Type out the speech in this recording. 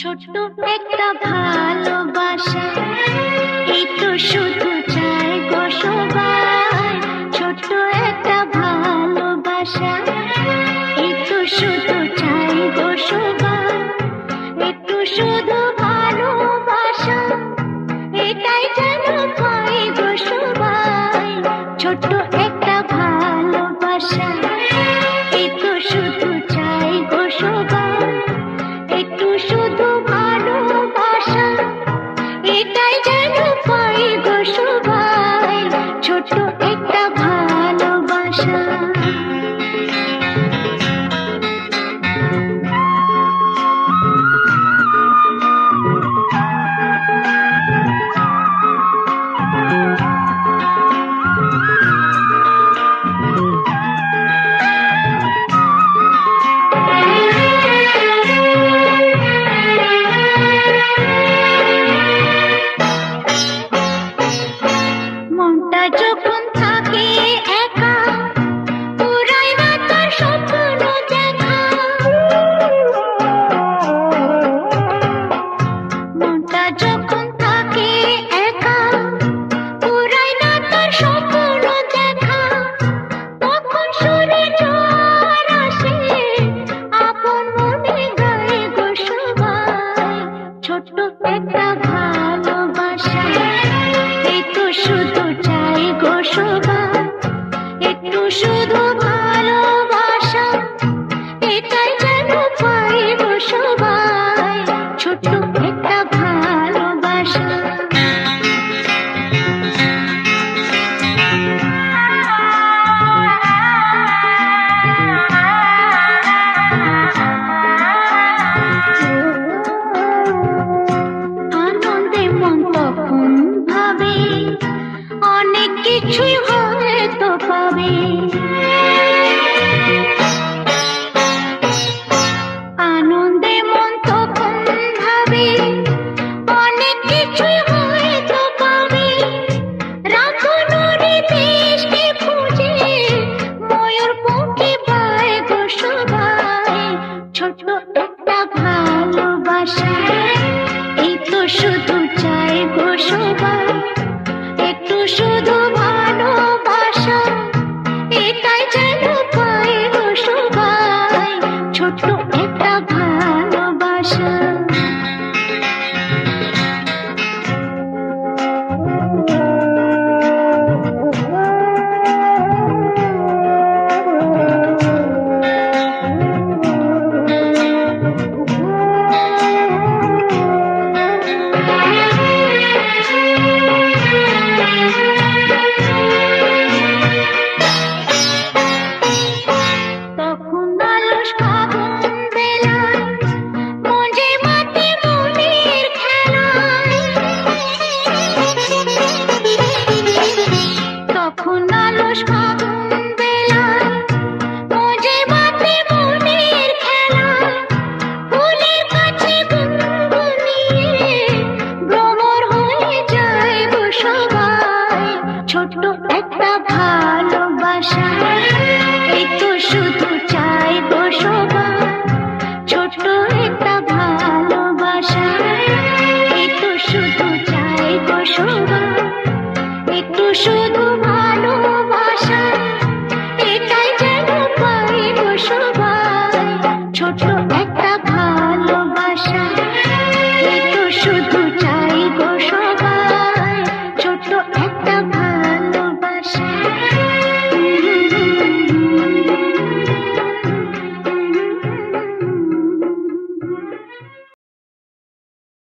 ছোট্ট একটা ভালোবাসা, এই তো শুধু চাই গো সবাই। ছোট্ট একটা ভালোবাসা, এই তো শুধু চাই গো সবাই। একটু শুধু ভালোবাসা, এটাই যেন পাই গো সবাই। ছোট্ট একটা ভালোবাসা, এই তো শুধু চাই গো সবাই। একটু শুধু ভালোবাসা, এটাই যেন পাই গো সবাই। ছোট্ট একটা ভালোবাসা। মনটা যখন থাকে একা, পুরাই না তার স্বপ্ন দেখা। মনটা যখন থাকে একা, পুরাই না তার স্বপ্ন দেখা। তখন সুরে ঝড় আসে, আপন মনে গায় গো সবাই। ছোট্ট একটা ভালোবাসা, এই তো শুধু চাই গো সবাই। একটু শুধু ভালোবাসা, এটাই যেন পাই গো সবাই। ছোট্ট একটা ভালোবাসা। আনন্দে মন তখন ভাবে, অনেক কিছুই হয়তো পাবে। আনন্দে মন তখন ভাবে, অনেক কিছুই হয়তো পাবে। রাখনুরি দেশকে খুঁজে, ময়ূর পঙ্খী পায় গো সবাই। ছোট্ট একটা ভালোবাসা,